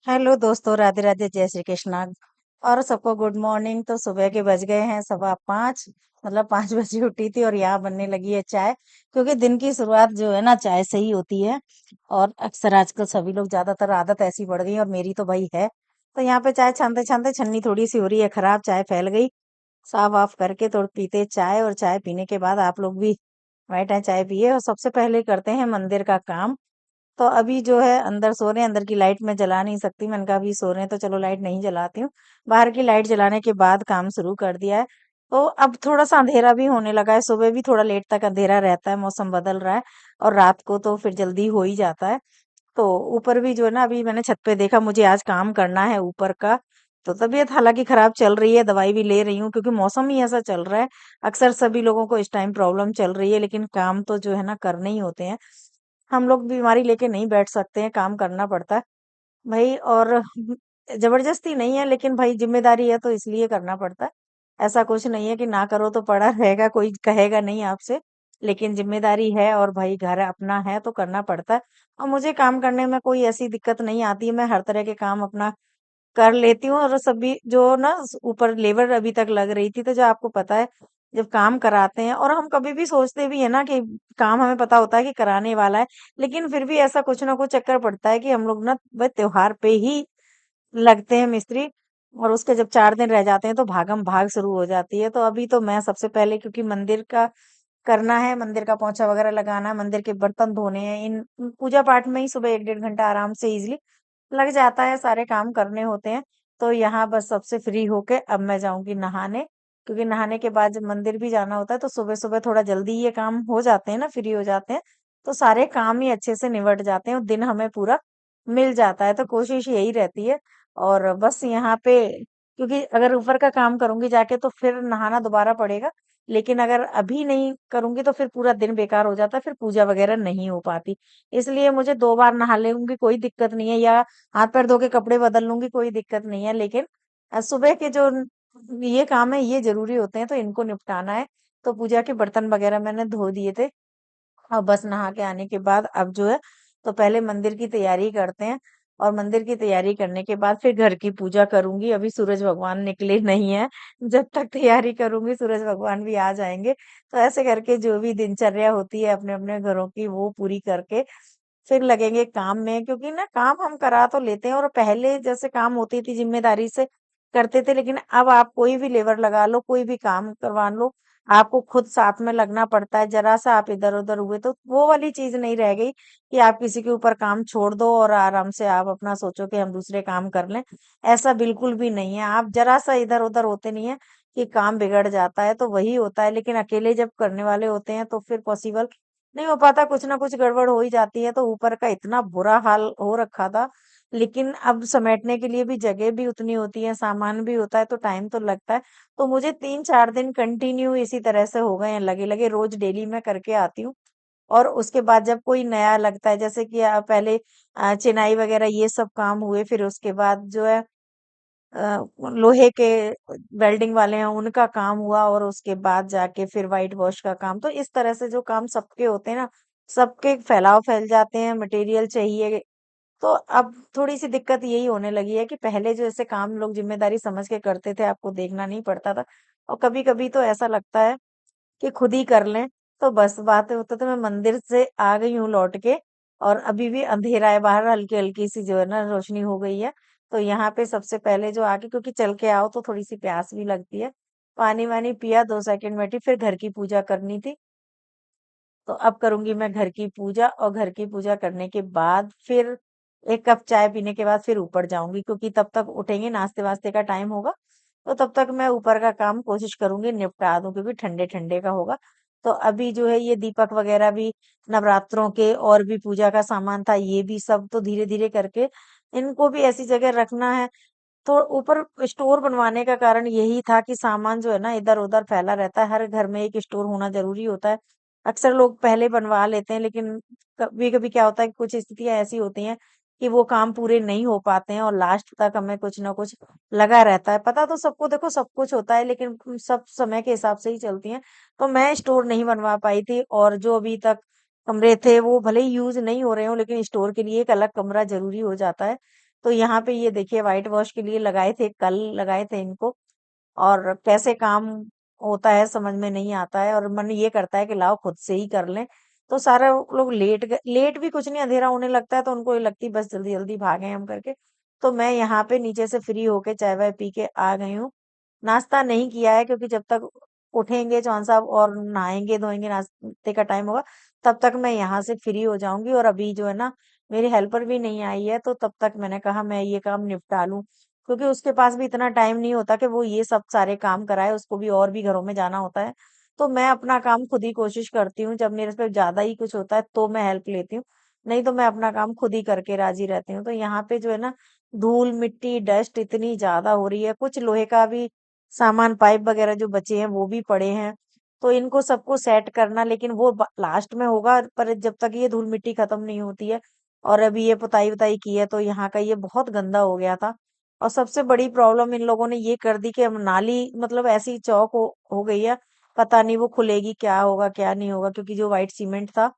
Hello दोस्तों, राधे राधे, जय श्री कृष्णा। और सबको गुड मॉर्निंग। तो सुबह के बज गए हैं 5:15। मतलब 5 बजे उठी थी और यहाँ बनने लगी है चाय। क्योंकि दिन की शुरुआत जो है ना चाय से ही होती है। और अक्सर आजकल सभी लोग, ज्यादातर आदत ऐसी पड़ गई है और मेरी तो भाई है। तो यहाँ पे चाय छानते छानते छन्नी थोड़ी सी हो रही है खराब, चाय फैल गई। साफ ऑफ करके थोड़ी पीते चाय, और चाय पीने के बाद आप लोग भी बैठे चाय पिए। और सबसे पहले करते हैं मंदिर का काम। तो अभी जो है अंदर सो रहे हैं, अंदर की लाइट मैं जला नहीं सकती। मैंने कहा अभी सो रहे हैं तो चलो लाइट नहीं जलाती हूँ। बाहर की लाइट जलाने के बाद काम शुरू कर दिया है। तो अब थोड़ा सा अंधेरा भी होने लगा है। सुबह भी थोड़ा लेट तक अंधेरा रहता है, मौसम बदल रहा है। और रात को तो फिर जल्दी हो ही जाता है। तो ऊपर भी जो है ना, अभी मैंने छत पे देखा, मुझे आज काम करना है ऊपर का। तो तबीयत हालांकि खराब चल रही है, दवाई भी ले रही हूँ क्योंकि मौसम ही ऐसा चल रहा है। अक्सर सभी लोगों को इस टाइम प्रॉब्लम चल रही है, लेकिन काम तो जो है ना करने ही होते हैं। हम लोग बीमारी लेके नहीं बैठ सकते हैं, काम करना पड़ता है भाई। और जबरदस्ती नहीं है, लेकिन भाई जिम्मेदारी है तो इसलिए करना पड़ता है। ऐसा कुछ नहीं है कि ना करो तो पड़ा रहेगा, कोई कहेगा नहीं आपसे। लेकिन जिम्मेदारी है और भाई घर अपना है तो करना पड़ता है। और मुझे काम करने में कोई ऐसी दिक्कत नहीं आती है, मैं हर तरह के काम अपना कर लेती हूँ। और सभी जो ना ऊपर लेबर अभी तक लग रही थी, तो जो आपको पता है, जब काम कराते हैं और हम कभी भी सोचते भी है ना कि काम हमें पता होता है कि कराने वाला है, लेकिन फिर भी ऐसा कुछ ना कुछ चक्कर पड़ता है कि हम लोग ना बस त्योहार पे ही लगते हैं मिस्त्री। और उसके जब 4 दिन रह जाते हैं तो भागम भाग शुरू हो जाती है। तो अभी तो मैं सबसे पहले, क्योंकि मंदिर का करना है, मंदिर का पोंछा वगैरह लगाना है, मंदिर के बर्तन धोने हैं, इन पूजा पाठ में ही सुबह 1 डेढ़ घंटा आराम से इजिली लग जाता है, सारे काम करने होते हैं। तो यहाँ बस सबसे फ्री होके अब मैं जाऊंगी नहाने। क्योंकि नहाने के बाद जब मंदिर भी जाना होता है तो सुबह सुबह थोड़ा जल्दी ये काम हो जाते हैं ना, फ्री हो जाते हैं। तो सारे काम ही अच्छे से निबट जाते हैं और दिन हमें पूरा मिल जाता है। तो कोशिश यही रहती है। और बस यहाँ पे, क्योंकि अगर ऊपर का काम करूंगी जाके तो फिर नहाना दोबारा पड़ेगा। लेकिन अगर अभी नहीं करूंगी तो फिर पूरा दिन बेकार हो जाता है, फिर पूजा वगैरह नहीं हो पाती। इसलिए मुझे 2 बार नहा लूंगी, कोई दिक्कत नहीं है। या हाथ पैर धो के कपड़े बदल लूंगी, कोई दिक्कत नहीं है। लेकिन सुबह के जो ये काम है ये जरूरी होते हैं, तो इनको निपटाना है। तो पूजा के बर्तन वगैरह मैंने धो दिए थे। और बस नहा के आने के बाद अब जो है, तो पहले मंदिर की तैयारी करते हैं। और मंदिर की तैयारी करने के बाद फिर घर की पूजा करूंगी। अभी सूरज भगवान निकले नहीं है, जब तक तैयारी करूंगी सूरज भगवान भी आ जाएंगे। तो ऐसे करके जो भी दिनचर्या होती है अपने अपने घरों की, वो पूरी करके फिर लगेंगे काम में। क्योंकि ना काम हम करा तो लेते हैं, और पहले जैसे काम होती थी जिम्मेदारी से करते थे, लेकिन अब आप कोई भी लेबर लगा लो, कोई भी काम करवा लो, आपको खुद साथ में लगना पड़ता है। जरा सा आप इधर उधर हुए तो वो वाली चीज नहीं रह गई कि आप किसी के ऊपर काम छोड़ दो और आराम से आप अपना सोचो कि हम दूसरे काम कर लें। ऐसा बिल्कुल भी नहीं है। आप जरा सा इधर उधर होते नहीं है कि काम बिगड़ जाता है, तो वही होता है। लेकिन अकेले जब करने वाले होते हैं तो फिर पॉसिबल नहीं हो पाता, कुछ ना कुछ गड़बड़ हो ही जाती है। तो ऊपर का इतना बुरा हाल हो रखा था। लेकिन अब समेटने के लिए भी जगह भी उतनी होती है, सामान भी होता है, तो टाइम तो लगता है। तो मुझे 3 4 दिन कंटिन्यू इसी तरह से हो गए हैं, लगे लगे रोज डेली मैं करके आती हूँ। और उसके बाद जब कोई नया लगता है, जैसे कि पहले चिनाई वगैरह ये सब काम हुए, फिर उसके बाद जो है लोहे के वेल्डिंग वाले हैं उनका काम हुआ, और उसके बाद जाके फिर व्हाइट वॉश का काम। तो इस तरह से जो काम सबके होते हैं ना, सबके फैलाव फैल जाते हैं, मटेरियल चाहिए। तो अब थोड़ी सी दिक्कत यही होने लगी है कि पहले जो ऐसे काम लोग जिम्मेदारी समझ के करते थे, आपको देखना नहीं पड़ता था। और कभी कभी तो ऐसा लगता है कि खुद ही कर लें। तो बस बात होता, तो मैं मंदिर से आ गई हूँ लौट के। और अभी भी अंधेरा है बाहर, हल्की हल्की सी जो है ना रोशनी हो गई है। तो यहाँ पे सबसे पहले जो आके, क्योंकि चल के आओ तो थोड़ी सी प्यास भी लगती है, पानी वानी पिया, 2 सेकंड बैठी, फिर घर की पूजा करनी थी। तो अब करूंगी मैं घर की पूजा, और घर की पूजा करने के बाद फिर 1 कप चाय पीने के बाद फिर ऊपर जाऊंगी, क्योंकि तब तक उठेंगे, नाश्ते वास्ते का टाइम होगा। तो तब तक मैं ऊपर का काम कोशिश करूंगी निपटा दूं, क्योंकि ठंडे ठंडे का होगा। तो अभी जो है ये दीपक वगैरह भी, नवरात्रों के और भी पूजा का सामान था, ये भी सब तो धीरे धीरे करके इनको भी ऐसी जगह रखना है। तो ऊपर स्टोर बनवाने का कारण यही था कि सामान जो है ना इधर उधर फैला रहता है, हर घर में एक स्टोर होना जरूरी होता है। अक्सर लोग पहले बनवा लेते हैं, लेकिन कभी कभी क्या होता है कि कुछ स्थितियां ऐसी होती हैं कि वो काम पूरे नहीं हो पाते हैं, और लास्ट तक हमें कुछ ना कुछ लगा रहता है। पता तो सबको, देखो सब कुछ होता है, लेकिन सब समय के हिसाब से ही चलती हैं। तो मैं स्टोर नहीं बनवा पाई थी, और जो अभी तक कमरे थे वो भले ही यूज नहीं हो रहे हो, लेकिन स्टोर के लिए एक अलग कमरा जरूरी हो जाता है। तो यहाँ पे ये देखिए व्हाइट वॉश के लिए लगाए थे, कल लगाए थे इनको, और कैसे काम होता है समझ में नहीं आता है, और मन ये करता है कि लाओ खुद से ही कर लें। तो सारा लोग लेट भी कुछ नहीं, अंधेरा होने लगता है तो उनको ये लगती बस जल्दी जल्दी भागे हम करके। तो मैं यहाँ पे नीचे से फ्री होके चाय वाय पी के आ गई हूँ। नाश्ता नहीं किया है क्योंकि जब तक उठेंगे चौहान साहब और नहाएंगे धोएंगे, नाश्ते का टाइम होगा, तब तक मैं यहाँ से फ्री हो जाऊंगी। और अभी जो है ना, मेरी हेल्पर भी नहीं आई है, तो तब तक मैंने कहा मैं ये काम निपटा लूं, क्योंकि उसके पास भी इतना टाइम नहीं होता कि वो ये सब सारे काम कराए, उसको भी और भी घरों में जाना होता है। तो मैं अपना काम खुद ही कोशिश करती हूँ, जब मेरे पे ज्यादा ही कुछ होता है तो मैं हेल्प लेती हूँ, नहीं तो मैं अपना काम खुद ही करके राजी रहती हूँ। तो यहाँ पे जो है ना, धूल मिट्टी डस्ट इतनी ज्यादा हो रही है, कुछ लोहे का भी सामान पाइप वगैरह जो बचे हैं वो भी पड़े हैं, तो इनको सबको सेट करना, लेकिन वो लास्ट में होगा, पर जब तक ये धूल मिट्टी खत्म नहीं होती है। और अभी ये पुताई वुताई की है तो यहाँ का ये बहुत गंदा हो गया था। और सबसे बड़ी प्रॉब्लम इन लोगों ने ये कर दी कि अब नाली मतलब ऐसी चौक हो गई है, पता नहीं वो खुलेगी क्या होगा क्या नहीं होगा, क्योंकि जो व्हाइट सीमेंट था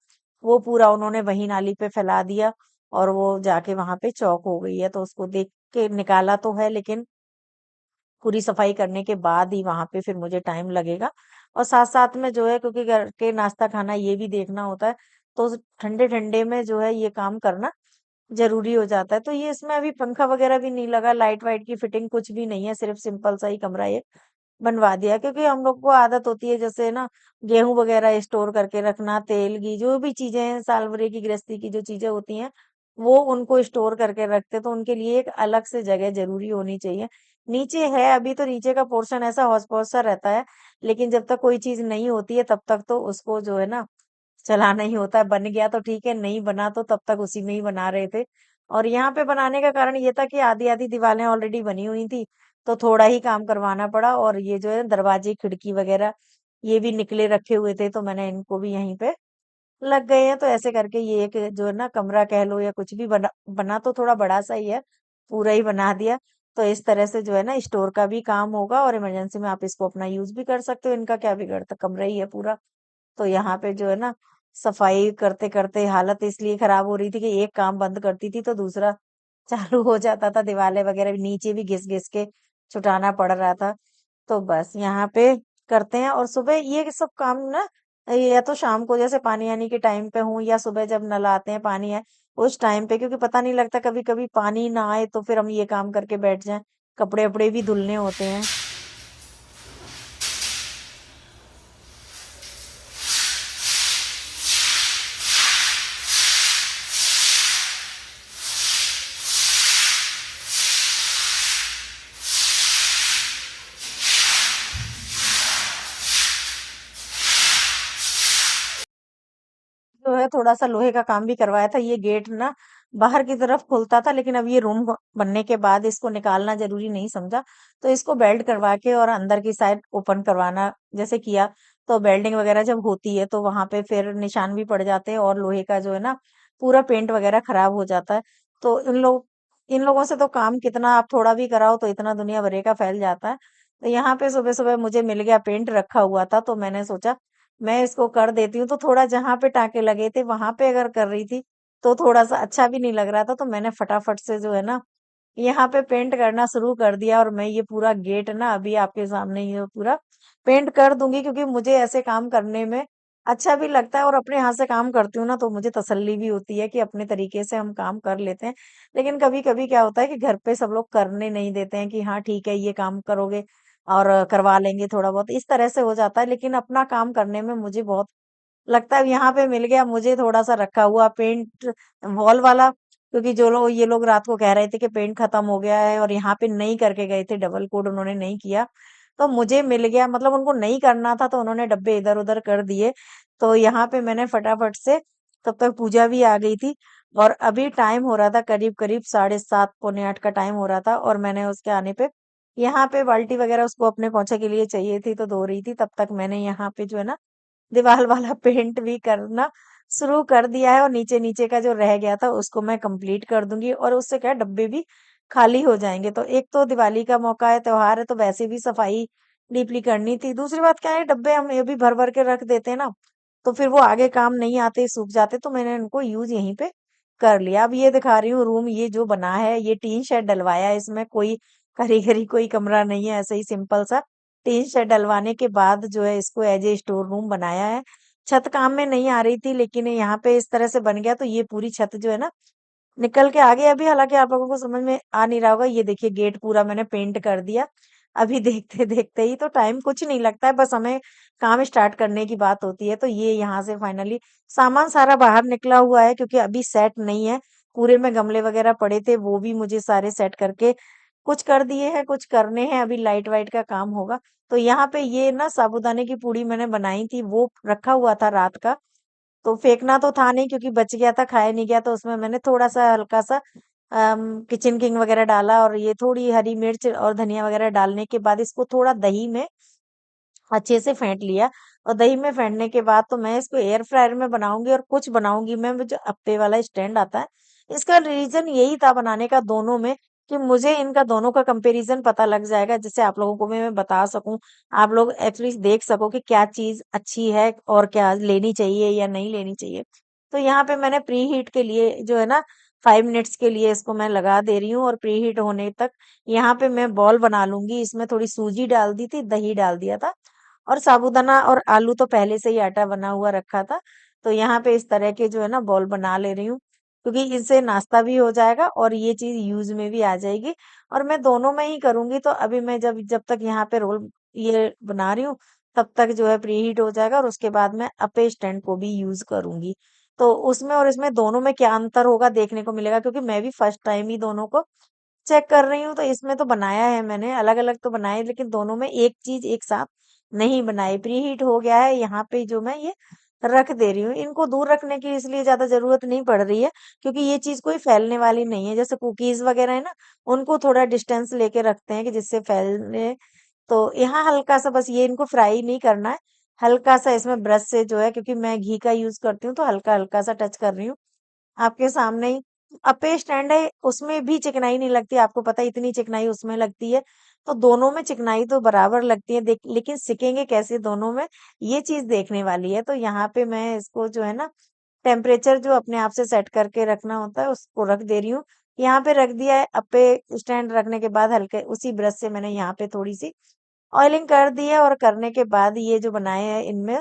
वो पूरा उन्होंने वही नाली पे फैला दिया, और वो जाके वहां पे चौक हो गई है। तो उसको देख के निकाला तो है, लेकिन पूरी सफाई करने के बाद ही वहां पे फिर मुझे टाइम लगेगा। और साथ साथ में जो है, क्योंकि घर के नाश्ता खाना ये भी देखना होता है, तो ठंडे ठंडे में जो है ये काम करना जरूरी हो जाता है। तो ये इसमें अभी पंखा वगैरह भी नहीं लगा, लाइट वाइट की फिटिंग कुछ भी नहीं है, सिर्फ सिंपल सा ही कमरा ये बनवा दिया, क्योंकि हम लोग को आदत होती है जैसे ना, गेहूं वगैरह स्टोर करके रखना, तेल की जो भी चीजें हैं, साल भर की गृहस्थी की जो चीजें होती हैं, वो उनको स्टोर करके रखते, तो उनके लिए एक अलग से जगह जरूरी होनी चाहिए। नीचे है अभी, तो नीचे का पोर्शन ऐसा हौस पौस सा रहता है, लेकिन जब तक कोई चीज नहीं होती है तब तक तो उसको जो है ना, चलाना ही होता है। बन गया तो ठीक है, नहीं बना तो तब तक उसी में ही बना रहे थे। और यहाँ पे बनाने का कारण ये था कि आधी आधी दीवारें ऑलरेडी बनी हुई थी, तो थोड़ा ही काम करवाना पड़ा। और ये जो है दरवाजे खिड़की वगैरह ये भी निकले रखे हुए थे, तो मैंने इनको भी यहीं पे लग गए हैं। तो ऐसे करके ये एक जो है ना, कमरा कह लो या कुछ भी बना बना तो थोड़ा बड़ा सा ही है, पूरा ही बना दिया। तो इस तरह से जो है ना, स्टोर का भी काम होगा और इमरजेंसी में आप इसको अपना यूज भी कर सकते हो, इनका क्या बिगड़ता, कमरा ही है पूरा। तो यहाँ पे जो है ना, सफाई करते करते हालत इसलिए खराब हो रही थी कि एक काम बंद करती थी तो दूसरा चालू हो जाता था, दीवारें वगैरह भी नीचे भी घिस घिस के छुटाना पड़ रहा था। तो बस यहाँ पे करते हैं। और सुबह ये सब काम ना, या तो शाम को जैसे पानी आने के टाइम पे हूँ, या सुबह जब नल आते हैं पानी है उस टाइम पे, क्योंकि पता नहीं लगता कभी कभी पानी ना आए तो फिर हम ये काम करके बैठ जाएं, कपड़े वपड़े भी धुलने होते हैं। जो है थोड़ा सा लोहे का काम भी करवाया था। ये गेट ना बाहर की तरफ खुलता था, लेकिन अब ये रूम बनने के बाद इसको निकालना जरूरी नहीं समझा, तो इसको बेल्ट करवा के और अंदर की साइड ओपन करवाना जैसे किया। तो बेल्डिंग वगैरह जब होती है तो वहां पे फिर निशान भी पड़ जाते हैं, और लोहे का जो है ना, पूरा पेंट वगैरह खराब हो जाता है। तो इन लोगों से तो काम कितना आप थोड़ा भी कराओ तो इतना दुनिया भरे का फैल जाता है। तो यहाँ पे सुबह सुबह मुझे मिल गया, पेंट रखा हुआ था, तो मैंने सोचा मैं इसको कर देती हूँ। तो थोड़ा जहाँ पे टाँके लगे थे वहां पे अगर कर रही थी तो थोड़ा-सा अच्छा भी नहीं लग रहा था, तो मैंने फटाफट से जो है ना, यहाँ पे पेंट करना शुरू कर दिया। और मैं ये पूरा गेट ना अभी आपके सामने ये पूरा पेंट कर दूंगी, क्योंकि मुझे ऐसे काम करने में अच्छा भी लगता है, और अपने हाथ से काम करती हूँ ना तो मुझे तसल्ली भी होती है कि अपने तरीके से हम काम कर लेते हैं। लेकिन कभी-कभी क्या होता है कि घर पे सब लोग करने नहीं देते हैं कि हाँ ठीक है ये काम करोगे और करवा लेंगे थोड़ा बहुत, इस तरह से हो जाता है। लेकिन अपना काम करने में मुझे बहुत लगता है। यहाँ पे मिल गया मुझे थोड़ा-सा रखा हुआ पेंट वॉल वाला, क्योंकि जो लोग ये लोग रात को कह रहे थे कि पेंट खत्म हो गया है, और यहाँ पे नहीं करके गए थे, डबल कोड उन्होंने नहीं किया। तो मुझे मिल गया, मतलब उनको नहीं करना था तो उन्होंने डब्बे इधर-उधर कर दिए। तो यहाँ पे मैंने फटाफट से, तब तक पूजा भी आ गई थी, और अभी टाइम हो रहा था करीब-करीब 7:30 पौने 8 का टाइम हो रहा था, और मैंने उसके आने पे यहाँ पे बाल्टी वगैरह उसको अपने पोंछे के लिए चाहिए थी तो धो रही थी। तब तक मैंने यहाँ पे जो है ना, दीवार वाला पेंट भी करना शुरू कर दिया है, और नीचे-नीचे का जो रह गया था उसको मैं कंप्लीट कर दूँगी, और उससे क्या है डब्बे भी खाली हो जाएँगे। तो एक तो दिवाली का मौका है, त्योहार है, तो वैसे भी सफाई डीपली करनी थी। दूसरी बात क्या है, डब्बे हम ये भी भर-भर के रख देते हैं ना, तो फिर वो आगे काम नहीं आते, सूख जाते, तो मैंने इनको यूज़ यहीं पे कर लिया। अब ये दिखा रही हूँ रूम, ये जो बना है ये टीन शेड डलवाया है, इसमें कोई कारीगरी कोई कमरा नहीं है, ऐसे ही सिंपल सा टीन शेड डलवाने के बाद जो है इसको एज ए स्टोर रूम बनाया है। छत काम में नहीं आ रही थी, लेकिन यहाँ पे इस तरह से बन गया, तो ये पूरी छत जो है ना निकल के आ गई। अभी हालांकि आप लोगों को समझ में आ नहीं रहा होगा, ये देखिए गेट पूरा मैंने पेंट कर दिया। अभी देखते देखते ही तो टाइम कुछ नहीं लगता है, बस हमें काम स्टार्ट करने की बात होती है। तो ये यहाँ से फाइनली सामान सारा बाहर निकला हुआ है, क्योंकि अभी सेट नहीं है। पूरे में गमले वगैरह पड़े थे, वो भी मुझे सारे सेट करके कुछ कर दिए हैं, कुछ करने हैं, अभी लाइट वाइट का काम होगा। तो यहाँ पे ये ना साबूदाने की पूड़ी मैंने बनाई थी, वो रखा हुआ था रात का। तो फेंकना तो था नहीं, क्योंकि बच गया था, खाया नहीं गया, तो उसमें मैंने थोड़ा सा हल्का सा किचन किंग वगैरह डाला, और ये थोड़ी हरी मिर्च और धनिया वगैरह डालने के बाद इसको थोड़ा दही में अच्छे से फेंट लिया। और दही में फेंटने के बाद तो मैं इसको एयर फ्रायर में बनाऊंगी, और कुछ बनाऊंगी मैं, वो जो अप्पे वाला स्टैंड आता है। इसका रीजन यही था बनाने का दोनों में, कि मुझे इनका दोनों का कंपैरिजन पता लग जाएगा, जिससे आप लोगों को भी मैं बता सकूं, आप लोग एटलीस्ट देख सको कि क्या चीज अच्छी है और क्या लेनी चाहिए या नहीं लेनी चाहिए। तो यहाँ पे मैंने प्री हीट के लिए जो है ना 5 मिनट्स के लिए इसको मैं लगा दे रही हूँ, और प्री हीट होने तक यहाँ पे मैं बॉल बना लूंगी। इसमें थोड़ी सूजी डाल दी थी, दही डाल दिया था, और साबूदाना और आलू तो पहले से ही आटा बना हुआ रखा था। तो यहाँ पे इस तरह के जो है ना बॉल बना ले रही हूँ, क्योंकि इससे नाश्ता भी हो जाएगा और ये चीज यूज में भी आ जाएगी। और मैं दोनों में ही करूंगी, तो अभी मैं जब जब तक यहाँ पे रोल ये बना रही हूँ, तब तक जो है प्री हीट हो जाएगा, और उसके बाद मैं अपे स्टैंड को भी यूज करूंगी। तो उसमें और इसमें दोनों में क्या अंतर होगा देखने को मिलेगा, क्योंकि मैं भी फर्स्ट टाइम ही दोनों को चेक कर रही हूँ। तो इसमें तो बनाया है मैंने, अलग-अलग तो बनाए, लेकिन दोनों में एक चीज़ एक साथ नहीं बनाई। प्रीहीट हो गया है, यहाँ पे जो मैं ये रख दे रही हूँ। इनको दूर रखने की इसलिए ज़्यादा ज़रूरत नहीं पड़ रही है, क्योंकि ये चीज़ कोई फैलने वाली नहीं है। जैसे कुकीज़ वगैरह है ना, उनको थोड़ा डिस्टेंस लेके रखते हैं कि जिससे फैलने। तो यहाँ हल्का-सा बस ये इनको फ्राई नहीं करना है, हल्का-सा इसमें ब्रश से जो है, क्योंकि मैं घी का यूज़ करती हूँ, तो हल्का-हल्का सा टच कर रही हूँ। आपके सामने ही अपे स्टैंड है, उसमें भी चिकनाई नहीं लगती, आपको पता है इतनी चिकनाई उसमें लगती है। तो दोनों में चिकनाई तो बराबर लगती है, देख लेकिन सिकेंगे कैसे दोनों में, ये चीज देखने वाली है। तो यहाँ पे मैं इसको जो है ना टेम्परेचर जो अपने आप से सेट करके रखना होता है, उसको रख दे रही हूँ। यहाँ पे रख दिया है। अपे स्टैंड रखने के बाद हल्के उसी ब्रश से मैंने यहाँ पे थोड़ी सी ऑयलिंग कर दी है, और करने के बाद ये जो बनाए हैं इनमें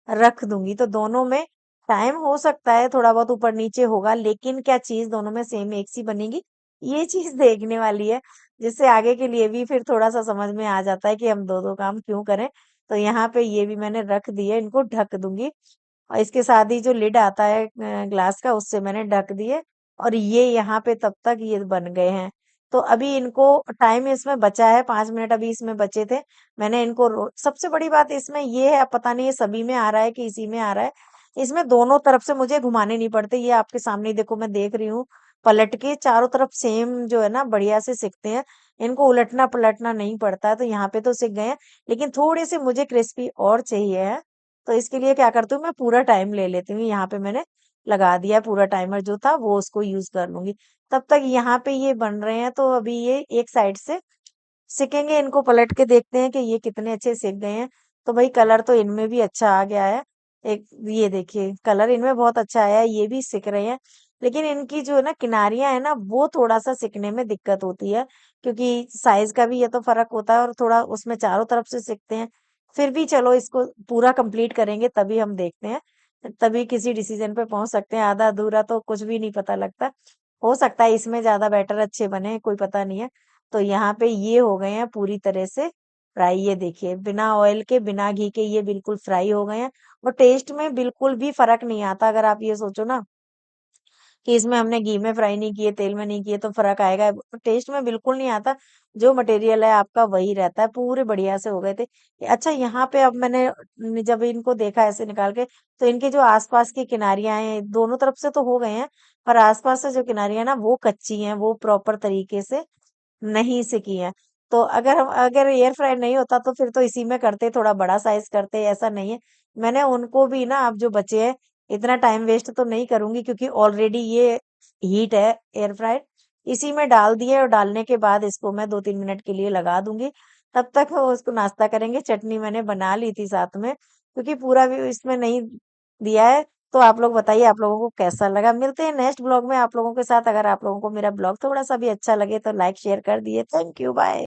रख दूंगी। तो दोनों में टाइम हो सकता है थोड़ा बहुत ऊपर नीचे होगा, लेकिन क्या चीज दोनों में सेम एक सी बनेगी, ये चीज देखने वाली है। जिससे आगे के लिए भी फिर थोड़ा सा समझ में आ जाता है कि हम दो दो काम क्यों करें। तो यहाँ पे ये भी मैंने रख दिए, इनको ढक दूंगी। और इसके साथ ही जो लिड आता है ग्लास का, उससे मैंने ढक दिए। और ये यहाँ पे तब तक ये बन गए हैं। तो अभी इनको टाइम इसमें बचा है, 5 मिनट अभी इसमें बचे थे। मैंने इनको सबसे बड़ी बात इसमें ये है, अब पता नहीं ये सभी में आ रहा है कि इसी में आ रहा है, इसमें दोनों तरफ से मुझे घुमाने नहीं पड़ते। ये आपके सामने ही देखो, मैं देख रही हूँ पलट के चारों तरफ सेम जो है ना बढ़िया से सिकते हैं। इनको उलटना पलटना नहीं पड़ता है। तो यहाँ पे तो सिक गए हैं, लेकिन थोड़े से मुझे क्रिस्पी और चाहिए है। तो इसके लिए क्या करती हूँ, मैं पूरा टाइम ले लेती हूँ। यहाँ पे मैंने लगा दिया है पूरा टाइमर जो था, वो उसको यूज कर लूंगी। तब तक यहाँ पे ये बन रहे हैं, तो अभी ये एक साइड से सिकेंगे। इनको पलट के देखते हैं कि ये कितने अच्छे सिक गए हैं। तो भाई कलर तो इनमें भी अच्छा आ गया है। एक ये देखिए कलर इनमें बहुत अच्छा आया है, ये भी सिक रहे हैं। लेकिन इनकी जो है ना किनारियां है ना, वो थोड़ा सा सिकने में दिक्कत होती है, क्योंकि साइज का भी ये तो फर्क होता है, और थोड़ा उसमें चारों तरफ से सिकते हैं। फिर भी चलो, इसको पूरा कंप्लीट करेंगे तभी हम देखते हैं, तभी किसी डिसीजन पे पहुंच सकते हैं। आधा अधूरा तो कुछ भी नहीं पता लगता। हो सकता है इसमें ज्यादा बेटर अच्छे बने, कोई पता नहीं है। तो यहाँ पे ये हो गए हैं पूरी तरह से फ्राई। ये देखिए बिना ऑयल के बिना घी के ये बिल्कुल फ्राई हो गए हैं। और टेस्ट में बिल्कुल भी फर्क नहीं आता। अगर आप ये सोचो ना कि इसमें हमने घी में फ्राई नहीं किए, तेल में नहीं किए, तो फर्क आएगा, टेस्ट में बिल्कुल नहीं आता। जो मटेरियल है आपका वही रहता है। पूरे बढ़िया से हो गए थे। अच्छा, यहाँ पे अब मैंने जब इनको देखा ऐसे निकाल के, तो इनके जो आसपास की किनारियां हैं, दोनों तरफ से तो हो गए हैं, पर आसपास से जो किनारियां हैं ना, वो कच्ची हैं, वो प्रॉपर तरीके से नहीं से की है। तो अगर एयर फ्रायर नहीं होता, तो फिर तो इसी में करते, थोड़ा बड़ा साइज करते, ऐसा नहीं है। मैंने उनको भी ना, अब जो बचे हैं, इतना टाइम वेस्ट तो नहीं करूंगी, क्योंकि ऑलरेडी ये हीट है एयर फ्रायर, इसी में डाल दिए। और डालने के बाद इसको मैं 2-3 मिनट के लिए लगा दूंगी। तब तक वो उसको नाश्ता करेंगे। चटनी मैंने बना ली थी साथ में, क्योंकि पूरा भी इसमें नहीं दिया है, तो आप लोग बताइए आप लोगों को कैसा लगा। मिलते हैं नेक्स्ट ब्लॉग में आप लोगों के साथ। अगर आप लोगों को मेरा ब्लॉग थोड़ा सा भी अच्छा लगे तो लाइक शेयर कर दिए। Thank you, bye.